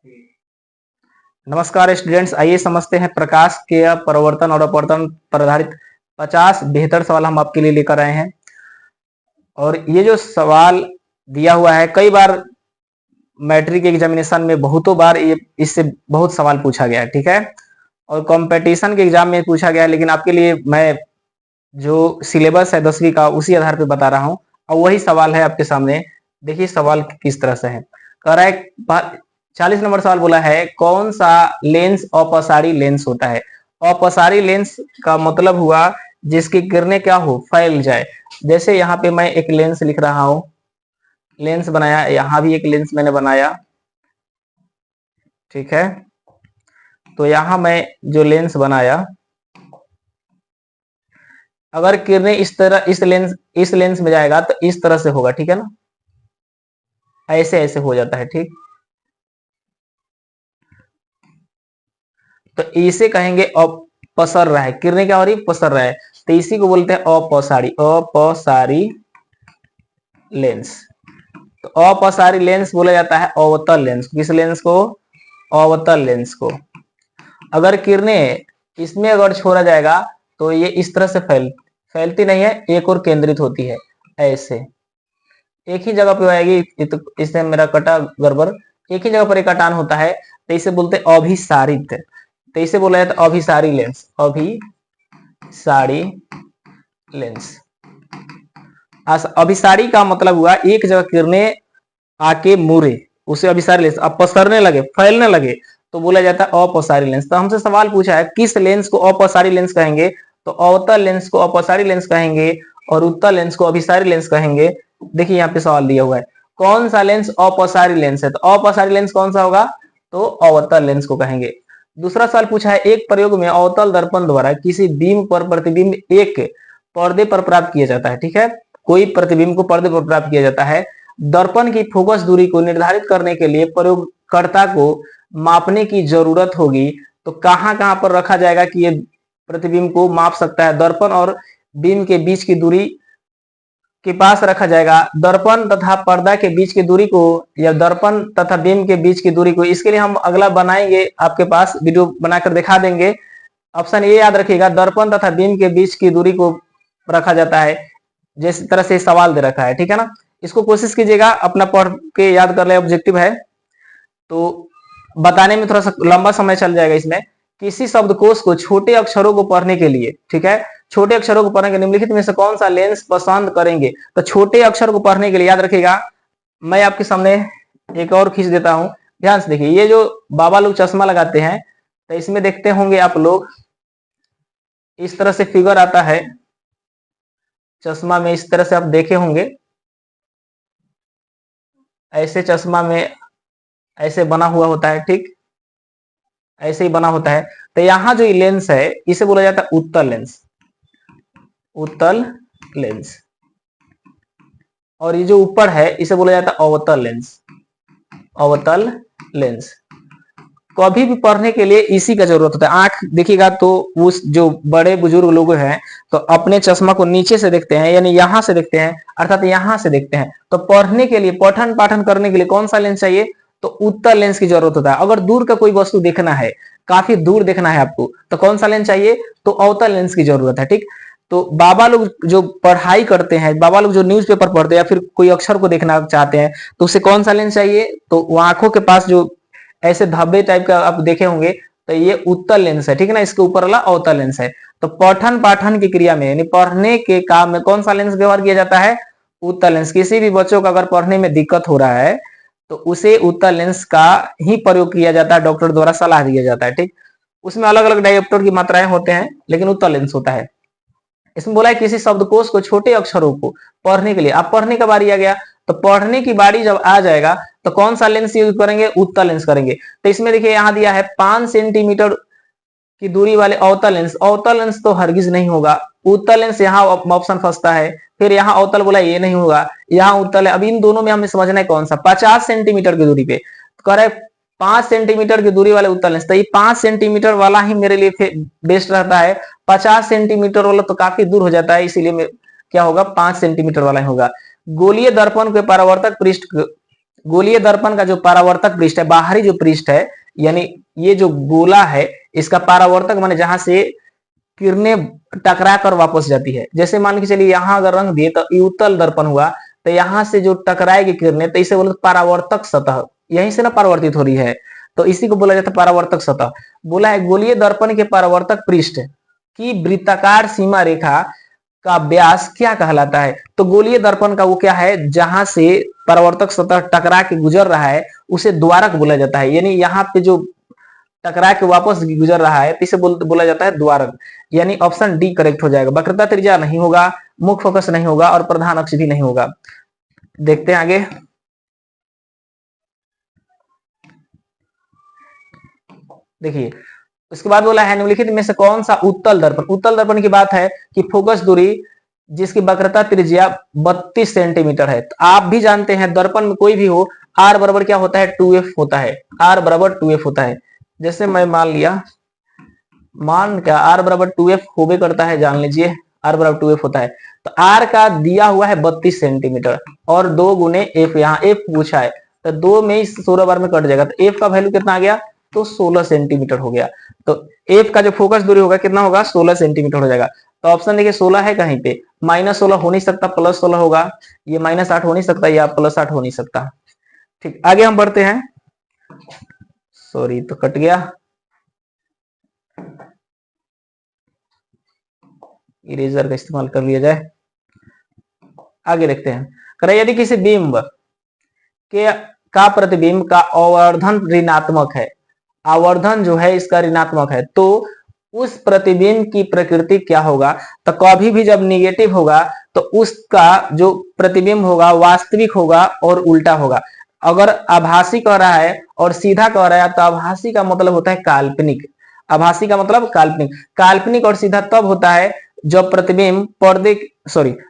नमस्कार स्टूडेंट्स, आइए समझते हैं प्रकाश के परावर्तन और अपवर्तन पर आधारित 50 बेहतर सवाल हम आपके लिए लेकर आए हैं। और ये जो सवाल दिया हुआ है, कई बार मैट्रिक एग्जामिनेशन में बहुतों बार ये इससे बहुत सवाल पूछा गया है, ठीक है। और कंपटीशन के एग्जाम में पूछा गया है, लेकिन आपके लिए मैं जो सिलेबस है 10वीं का उसी आधार पर बता रहा हूँ। और वही सवाल है आपके सामने। देखिए सवाल किस तरह से है। कह रहा है 40 नंबर सवाल बोला है, कौन सा लेंस अपसारी लेंस होता है। अपसारी लेंस का मतलब हुआ जिसकी किरणें क्या हो, फैल जाए। जैसे यहाँ पे मैं एक लेंस लिख रहा हूं, लेंस बनाया, यहाँ भी एक लेंस मैंने बनाया, ठीक है। तो यहाँ मैं जो लेंस बनाया, अगर किरणें इस तरह इस लेंस में जाएगा तो इस तरह से होगा, ठीक है ना, ऐसे ऐसे हो जाता है, ठीक। तो इसे कहेंगे अपसर रहा है, किरणें क्या हो रही, पसर रहा है। तो इसी को बोलते हैं अपसारी, अपसारी लेंस। तो अपसारी लेंस बोला जाता है अवतल लेंस। किस लेंस को, अवतल लेंस को। अगर किरणें इसमें अगर छोड़ा जाएगा तो ये इस तरह से फैलती नहीं है, एक और केंद्रित होती है, ऐसे एक ही जगह पे आएगी। तो इससे मेरा कटा गड़बड़, एक ही जगह पर एक कटान होता है, तो इसे बोलते हैं अभिसारित। तो इसे बोला जाता है अभिसारी लेंस, अभिसारी लेंस। अभिसारी का मतलब हुआ एक जगह किरणें आके मुरे, उसे अभिसारी लेंस। अब पसरने लगे, फैलने लगे, तो बोला जाता है अपसारी लेंस। तो हमसे सवाल पूछा है किस लेंस को अपसारी लेंस कहेंगे, तो अवतल लेंस को अपसारी लेंस कहेंगे और उत्तल लेंस को अभिसारी लेंस कहेंगे। देखिए यहाँ पे सवाल दिया हुआ है, कौन सा लेंस अपसारी लेंस है, तो अपसारी लेंस कौन सा होगा, तो अवतल लेंस को कहेंगे। दूसरा सवाल पूछा है, एक प्रयोग में अवतल दर्पण द्वारा किसी बीम पर प्रतिबिंब एक पर्दे पर प्राप्त किया जाता है, ठीक है। कोई प्रतिबिंब को पर्दे पर प्राप्त किया जाता है। दर्पण की फोकस दूरी को निर्धारित करने के लिए प्रयोगकर्ता को मापने की जरूरत होगी। तो कहां कहां पर रखा जाएगा कि ये प्रतिबिंब को माप सकता है, दर्पण और बीम के बीच की दूरी के पास रखा जाएगा। दर्पण तथा पर्दा के बीच की दूरी को, या दर्पण तथा बीम के बीच की दूरी को, इसके लिए हम अगला बनाएंगे, आपके पास वीडियो बनाकर दिखा देंगे। ऑप्शन ए याद रखिएगा, दर्पण तथा बीम के बीच की दूरी को रखा जाता है, जिस तरह से सवाल दे रखा है, ठीक है ना। इसको कोशिश कीजिएगा, अपना पढ़ के याद कर ले, ऑब्जेक्टिव है तो बताने में थोड़ा सा लंबा समय चल जाएगा इसमें। किसी शब्दकोश को छोटे अक्षरों को पढ़ने के लिए, ठीक है, छोटे अक्षरों को पढ़ने के निम्नलिखित में से कौन सा लेंस पसंद करेंगे। तो छोटे अक्षर को पढ़ने के लिए याद रखिएगा, मैं आपके सामने एक और खींच देता हूं, ध्यान से देखिए। ये जो बाबा लोग चश्मा लगाते हैं, तो इसमें देखते होंगे आप लोग, इस तरह से फिगर आता है चश्मा में, इस तरह से आप देखे होंगे, ऐसे चश्मा में ऐसे बना हुआ होता है, ठीक, ऐसे ही बना होता है। तो यहाँ जो लेंस है इसे बोला जाता है उत्तल लेंस, उत्तल लेंस। और ये जो ऊपर है इसे बोला जाता है अवतल लेंस, अवतल लेंस। कभी भी पढ़ने के लिए इसी का जरूरत होता है। आंख देखिएगा तो उस जो बड़े बुजुर्ग लोग हैं तो अपने चश्मा को नीचे से देखते हैं, यानी यहां से देखते हैं, अर्थात यहां से देखते हैं। तो पढ़ने के लिए, पठन पाठन करने के लिए कौन सा लेंस चाहिए, तो उत्तल लेंस की जरूरत होता है। अगर दूर का कोई वस्तु देखना है, काफी दूर देखना है आपको, तो कौन सा लेंस चाहिए, तो अवतल लेंस की जरूरत है, ठीक। तो बाबा लोग जो पढ़ाई करते हैं, बाबा लोग जो न्यूज़पेपर पढ़ते हैं या फिर कोई अक्षर को देखना चाहते हैं, तो उसे कौन सा लेंस चाहिए, तो वो आंखों के पास जो ऐसे धब्बे टाइप का आप देखे होंगे, तो ये उत्तल लेंस है, ठीक है ना। इसके ऊपर वाला अवतल लेंस है। तो पठन पाठन की क्रिया में, यानी पढ़ने के काम में कौन सा लेंस व्यवहार किया जाता है, उत्तल लेंस। किसी भी बच्चों को अगर पढ़ने में दिक्कत हो रहा है तो उसे उत्तल लेंस का ही प्रयोग किया जाता है, डॉक्टर द्वारा सलाह दिया जाता है, ठीक। उसमें अलग अलग डायोप्टर की मात्राएं होते हैं, लेकिन उत्तल लेंस होता है। इसमें बोला है किसी शब्दकोश को छोटे अक्षरों को पढ़ने के लिए, अब पढ़ने का बारी आ गया, तो पढ़ने की बारी जब आ जाएगा तो कौन सा लेंस यूज करेंगे, उत्तल लेंस करेंगे। तो इसमें देखिए यहां दिया है 5 सेंटीमीटर की दूरी वाले अवतल लेंस। अवतल लेंस तो हरगिज नहीं होगा, उत्तल लेंस यहाँ ऑप्शन फंसता है। फिर यहाँ अवतल बोला, ये नहीं होगा, यहाँ उत्तल है। अब इन दोनों में हमें समझना है कौन सा। 50 सेंटीमीटर की दूरी पे कह रहे 5 सेंटीमीटर की दूरी वाले उत्तल लेंस, तो ये 5 सेंटीमीटर वाला ही मेरे लिए बेस्ट रहता है। 50 सेंटीमीटर वाला तो काफी दूर हो जाता है, इसीलिए क्या होगा, 5 सेंटीमीटर वाला ही होगा। गोलीय दर्पण के परावर्तक पृष्ठ गोलीय दर्पण का जो परावर्तक पृष्ठ है, बाहरी जो पृष्ठ है, यानी ये जो गोला है, इसका परावर्तक माने जहां से किरणें टकरा कर वापस जाती है। जैसे मान के चलिए यहाँ अगर रंग दिए तो ये उत्तल दर्पण हुआ, तो यहाँ से जो टकराएगी किरणें, तो इसे बोलते परावर्तक सतह, यहीं से ना परावर्तित हो रही है, तो इसी को बोला जाता है परावर्तक सतह। बोला है गोलीय दर्पण के परावर्तक पृष्ठ की वृत्ताकार सीमा रेखा का व्यास क्या कहलाता है? तो गोलीय दर्पण का वो क्या है, जहां से परावर्तक सतह टकरा के गुजर रहा है उसे द्वारक बोला जाता है। यानी यहाँ पे जो टकरा के वापस गुजर रहा है, इसे बोला जाता है द्वारक। यानी ऑप्शन डी करेक्ट हो जाएगा। वक्रता त्रिज्या नहीं होगा, मुख्य फोकस नहीं होगा, और प्रधान अक्ष भी नहीं होगा। देखते हैं आगे। देखिए उसके बाद बोला है निम्नलिखित में से कौन सा उत्तल दर्पण, उत्तल दर्पण की बात है कि फोकस दूरी जिसकी वक्रता त्रिज्या 32 सेंटीमीटर है। तो आप भी जानते हैं दर्पण में कोई भी हो, आर बराबर क्या होता है, 2f होता है, आर बराबर 2f होता है। जैसे मैं मान लिया, मान क्या आर बराबर 2f होबे करता है, जान लीजिए आर बराबर 2f होता है। तो आर का दिया हुआ है 32 सेंटीमीटर और 2 गुने एफ, यहाँ एफ पूछा है, तो 2 में 16 बार में कट जाएगा, तो एफ का वैल्यू कितना आ गया, तो 16 सेंटीमीटर हो गया। तो एफ का जो फोकस दूरी होगा कितना होगा, 16 सेंटीमीटर हो जाएगा। तो ऑप्शन देखिए 16 है कहीं पे, -16 हो नहीं सकता, +16 होगा, ये -8 हो नहीं सकता, या +8 हो नहीं सकता। ठीक, आगे हम बढ़ते हैं। सॉरी तो कट गया, इरेजर का इस्तेमाल कर लिया जाए। आगे देखते हैं, करें यदि किसी बिंब के का प्रतिबिंब का आवर्धन ऋणात्मक है, आवर्धन जो है इसका ऋणात्मक है, तो उस प्रतिबिंब की प्रकृति क्या होगा? तो कभी भी जब निगेटिव होगा तो उसका जो प्रतिबिंब होगा वास्तविक होगा और उल्टा होगा। अगर आभासी कह रहा है और सीधा कह रहा है तो आभासी का मतलब होता है काल्पनिक, आभासी का मतलब काल्पनिक। काल्पनिक और सीधा तब होता है जब प्रतिबिंब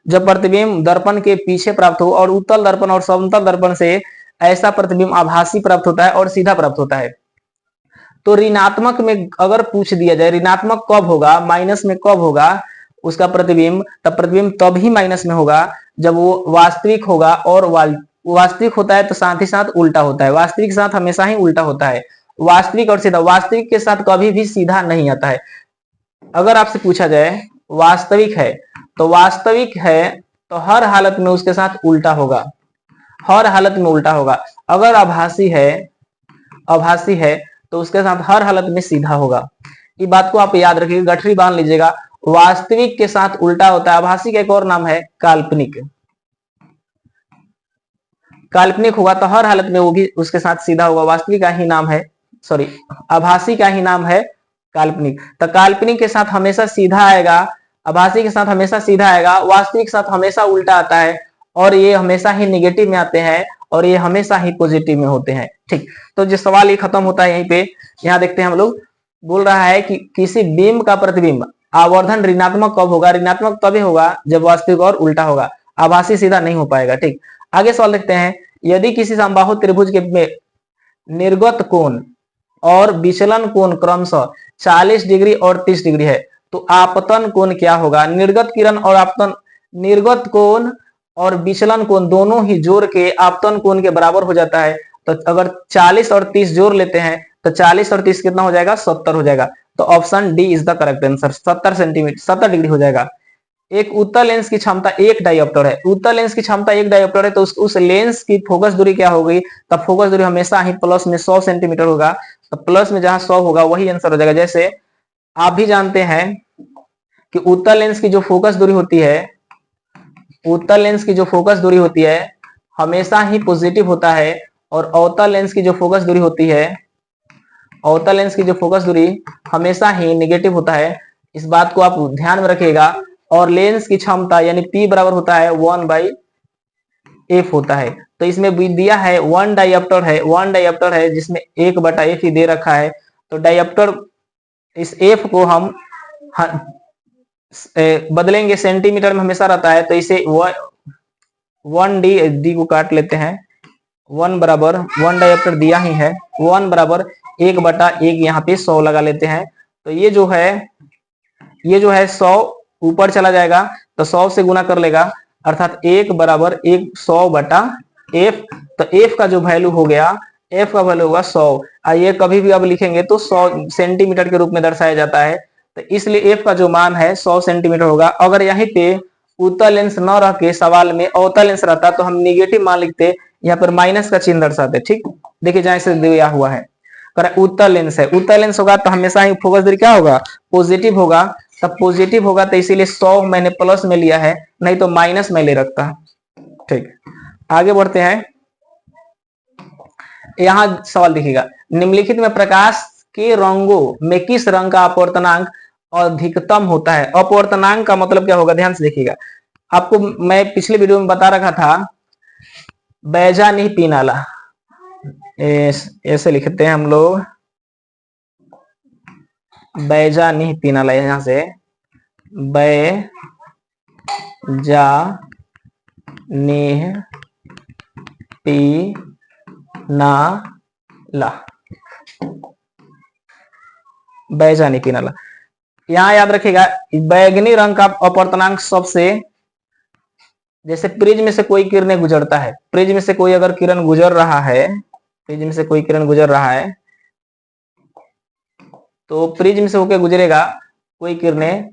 जब प्रतिबिंब दर्पण के पीछे प्राप्त हो, और उत्तल दर्पण और समतल दर्पण से ऐसा प्रतिबिंब आभासी प्राप्त होता है और सीधा प्राप्त होता है। तो ऋणात्मक में अगर पूछ दिया जाए ऋणात्मक कब होगा, माइनस में कब होगा उसका प्रतिबिंब, तब प्रतिबिंब तभी माइनस में होगा जब वो वास्तविक होगा, और वास्तविक होता है तो साथ ही साथ उल्टा होता है, वास्तविक के साथ हमेशा ही उल्टा होता है। वास्तविक और सीधा, वास्तविक के साथ कभी भी सीधा नहीं आता है। अगर आपसे पूछा जाए वास्तविक है, तो वास्तविक है तो हर हालत में उसके साथ उल्टा होगा, हर हालत में उल्टा होगा। अगर आभासी है तो उसके साथ हर हालत में सीधा होगा। ये बात को आप याद रखिएगा, गठरी बांध लीजिएगा। वास्तविक के साथ उल्टा होता है, आभासी का एक और नाम है काल्पनिक। काल्पनिक होगा तो हर हालत में वो भी उसके साथ सीधा होगा, वास्तविक का ही नाम है, सॉरी आभासी का ही नाम है काल्पनिक। तो काल्पनिक के साथ हमेशा सीधा आएगा, आभासी के साथ हमेशा सीधा आएगा, वास्तविक के साथ हमेशा उल्टा आता है, और ये हमेशा ही निगेटिव में आते हैं, और ये हमेशा ही पॉजिटिव में होते हैं। ठीक, तो जो सवाल ये खत्म होता है यहीं पे। यहाँ देखते हैं हम लोग, बोल रहा है कि किसी बिंब का प्रतिबिंब आवर्धन ऋणात्मक कब होगा? ऋणात्मक तभी होगा जब वास्तविक और उल्टा होगा, आभासी सीधा नहीं हो पाएगा। ठीक, आगे सवाल देखते हैं, यदि किसी समबाहु त्रिभुज के में निर्गत कोण और विचलन कोण क्रमशः 40 डिग्री और 30 डिग्री है, तो आपतन कोण क्या होगा? निर्गत किरण और आपतन, निर्गत कोण और विचलन कोण दोनों ही जोड़ के आपतन कोण के बराबर हो जाता है। तो अगर 40 और 30 जोड़ लेते हैं तो 40 और 30 कितना हो जाएगा? 70 हो जाएगा। तो option D is the correct answer, 70 centimetre, 70 degree हो जाएगा। एक उत्तल लेंस की क्षमता 1 डायोप्टर है, उत्तल लेंस की क्षमता 1 डायोप्टर है, तो उस लेंस की फोकस दूरी क्या होगी? तब फोकस दूरी हमेशा ही प्लस में 100 सेंटीमीटर होगा, तो प्लस में जहां 100 होगा वही आंसर हो जाएगा। जैसे आप भी जानते हैं कि उत्तल लेंस की जो फोकस दूरी होती है, उत्तल लेंस की जो फोकस दूरी होती है हमेशा ही पॉजिटिव होता है, और अवतल लेंस की जो फोकस दूरी होती है, अवतल लेंस की जो फोकस दूरी हमेशा ही नेगेटिव होता है। इस बात को आप ध्यान में रखिएगा। और लेंस की क्षमता यानी P बराबर होता है 1/f होता है। तो इसमें दिया है 1 डायोप्टर है जिसमें 1/f ही दे रखा है। तो डायोप्टर, इस f को हम बदलेंगे सेंटीमीटर में हमेशा रहता है, तो इसे 1d को काट लेते हैं, 1 बराबर 1 डायोप्टर दिया ही है, 1 बराबर 1/1 यहाँ पे 100 लगा लेते हैं। तो ये जो है 100 ऊपर चला जाएगा तो 100 से गुना कर लेगा, अर्थात 1 बराबर 100/f तो एफ का जो वैल्यू हो गया, एफ का वैल्यू होगा 100। ये कभी भी अब लिखेंगे तो 100 सेंटीमीटर के रूप में दर्शाया जाता है, तो इसलिए एफ का जो मान है 100 सेंटीमीटर होगा। अगर यहीं पे उत्तल लेंस न रह के सवाल में अवतल लेंस रहता तो हम निगेटिव मान लिखते, यहाँ पर माइनस का चिन्ह दर्शाते। ठीक, देखिए जहां से दिया हुआ है उत्तल लेंस है, उत्तल लेंस होगा तो हमेशा ही फोकस दूरी क्या होगा, पॉजिटिव होगा। तब पॉजिटिव होगा तो इसीलिए 100 मैंने प्लस में लिया है, नहीं तो माइनस में ले रखता। ठीक, आगे बढ़ते हैं। यहां सवाल देखिएगा, निम्नलिखित में प्रकाश के रंगों में किस रंग का अपवर्तनांक अधिकतम होता है। अपवर्तनांक का मतलब क्या होगा, ध्यान से देखिएगा। आपको मैं पिछले वीडियो में बता रखा था, बैजा नहीं पीनाला, ऐसे लिखते हैं हम लोग, बैजा नहीं पीनाला, यहां से बैजा निह पीनाला, बैजा नहीं पीनाला। यहां याद रखिएगा, बैगनी रंग का अपवर्तनांक सबसे, जैसे प्रिज्म से कोई किरणें गुजरता है, प्रिज्म से कोई अगर किरण गुजर रहा है, प्रिज्म से कोई किरण गुजर रहा है तो प्रिज्म से होकर गुजरेगा कोई किरणें,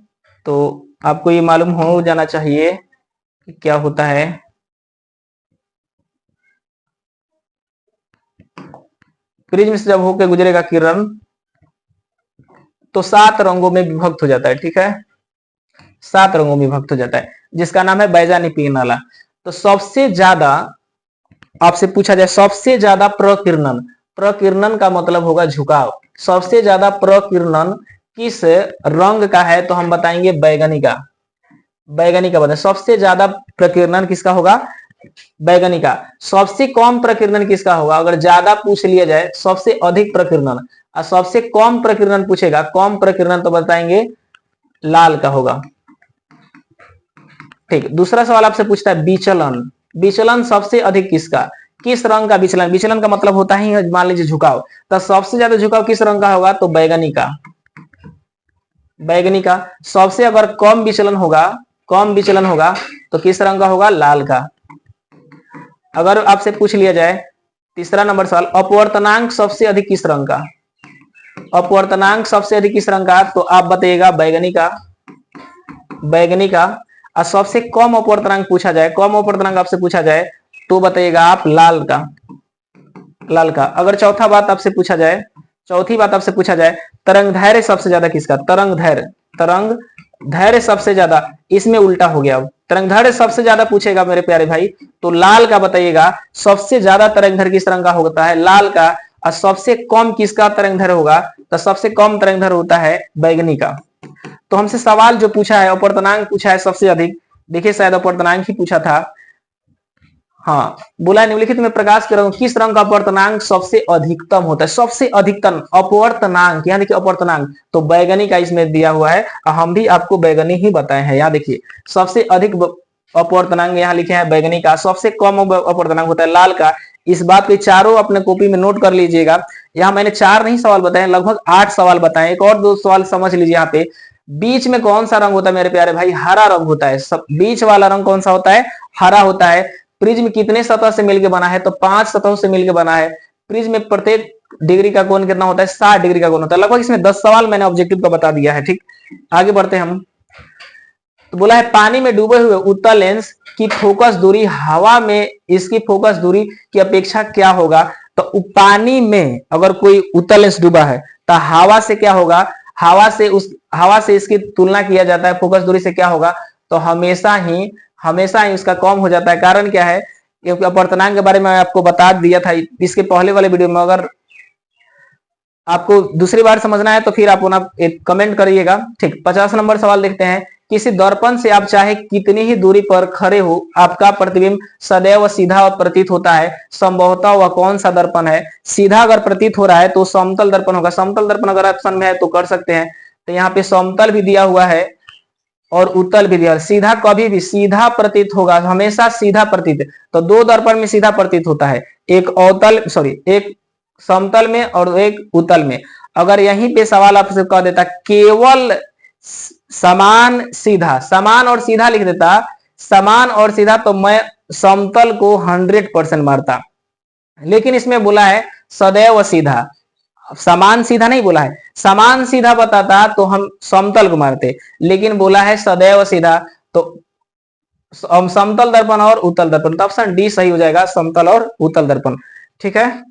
तो आपको ये मालूम हो जाना चाहिए कि क्या होता है। प्रिज्म से जब होकर गुजरेगा किरण तो 7 रंगों में विभक्त हो जाता है। ठीक है, 7 रंगों में विभक्त हो जाता है, जिसका नाम है बैजानी पीनाला। तो सबसे ज्यादा आपसे पूछा जाए, सबसे ज्यादा प्रकिरणन, प्रकिरणन का मतलब होगा झुकाव, सबसे ज्यादा प्रकिरणन किस रंग का है, तो हम बताएंगे बैगनी का। बैगनी का बताएं, सबसे ज्यादा प्रकिरणन किसका होगा, बैगनी का। सबसे कम प्रकिरणन किसका होगा, अगर ज्यादा पूछ लिया जाए सबसे अधिक प्रकिरणन, और सबसे कम प्रकिरणन पूछेगा, कम प्रकिरणन, तो बताएंगे लाल का होगा। ठीक, दूसरा सवाल आपसे पूछता है विचलन, विचलन सबसे अधिक किसका, किस रंग का विचलन, विचलन का मतलब होता है मान लीजिए झुकाव, तो सबसे ज्यादा झुकाव किस रंग का होगा, तो बैगनी का, बैगनी का। सबसे अगर कम विचलन होगा, कम विचलन होगा तो किस रंग का होगा, लाल का। अगर आपसे पूछ लिया जाए तीसरा नंबर सवाल, अपवर्तनांक सबसे अधिक किस रंग का, अपवर्तनांक सबसे अधिक किस रंग का, तो आप बताइएगा बैगनी का, बैगनी का। और सबसे कम अपवर्तनांक पूछा जाए, कम अपवर्तनांक आपसे पूछा जाए तो बताइएगा आप लाल का, लाल का। अगर चौथा बात आपसे पूछा जाए, चौथी बात आपसे पूछा जाए तरंग धैर्य सबसे ज्यादा किसका, तरंग धैर्य, तरंग धैर्य सबसे ज्यादा, इसमें उल्टा हो गया, तरंग धैर्य सबसे ज्यादा पूछेगा मेरे प्यारे भाई तो लाल का बताइएगा। सबसे ज्यादा तरंग धैर्य किस रंग का होता है, लाल का। और सबसे कम किसका तरंग धैर्य होगा, तो सबसे कम तरंग धैर्य होता है बैगनी का। तो हमसे सवाल जो पूछा है अपवर्तनांक पूछा है सबसे अधिक, देखिए शायद अपवर्तनांक ही पूछा था, हाँ बोला निम्नलिखित में प्रकाश के रंग किस रंग का अपवर्तनांक सबसे अधिकतम होता है, सबसे अधिकतम अपवर्तनांक, यहाँ देखिए अपवर्तनांक तो बैगनी का इसमें दिया हुआ है, और हम भी आपको बैगनी ही बताए हैं। यहाँ देखिए सबसे अधिक अपवर्तनांक यहाँ लिखे हैं बैगनी का, सबसे कम अपवर्तनांक होता है लाल का। इस बात पे चारों अपने कॉपी में नोट कर लीजिएगा। यहाँ मैंने 4 नहीं सवाल बताए, लगभग 8 सवाल बताए। एक और 2 सवाल समझ लीजिए। यहाँ पे बीच में कौन सा रंग होता है मेरे प्यारे भाई, हरा रंग होता है। सब बीच वाला रंग कौन सा होता है, हरा होता है। प्रिज्म कितने सतह से मिलकर बना है, तो 5 सतहों से मिलकर बना है। प्रिज्म में प्रत्येक डिग्री का कोण कितना होता है, 60 डिग्री का कोण होता है। लगभग इसमें 10 सवाल मैंने ऑब्जेक्टिव का बता दिया है। ठीक, आगे बढ़ते हैं हम। तो बोला है पानी में डूबे हुए उत्तल लेंस की फोकस दूरी हवा में इसकी फोकस दूरी की अपेक्षा क्या होगा। तो पानी में अगर कोई उत्तल लेंस डूबा है तो हवा से क्या होगा, हवा से इसकी तुलना किया जाता है फोकस दूरी से, क्या होगा तो हमेशा ही उसका कम हो जाता है। कारण क्या है, क्योंकि अपवर्तनांक के बारे में आपको बता दिया था इसके पहले वाले वीडियो में। अगर आपको दूसरी बार समझना है तो फिर आप एक कमेंट करिएगा। ठीक, 50 नंबर सवाल देखते हैं। किसी दर्पण से आप चाहे कितनी ही दूरी पर खड़े हो, आपका प्रतिबिंब सदैव सीधा प्रतीत होता है। संभवतः वह कौन सा दर्पण है। सीधा अगर प्रतीत हो रहा है तो समतल दर्पण होगा। समतल दर्पण अगर ऑप्शन में है तो कर सकते हैं। तो यहाँ पे समतल भी दिया हुआ है और उत्तल भी दिया। सीधा कभी भी सीधा प्रतीत होगा, हमेशा सीधा प्रतीत। तो 2 दर्पण में सीधा प्रतीत होता है, एक समतल में और एक उत्तल में। अगर यहीं पे सवाल आपसे कह देता केवल समान सीधा, समान और सीधा लिख देता, समान और सीधा, तो मैं समतल को 100% मारता। लेकिन इसमें बोला है सदैव सीधा, समान सीधा नहीं बोला है। समान सीधा बताता तो हम समतल को मारते, लेकिन बोला है सदैव सीधा, तो समतल दर्पण और उत्तल दर्पण, तो ऑप्शन डी सही हो जाएगा, समतल और उत्तल दर्पण। ठीक है,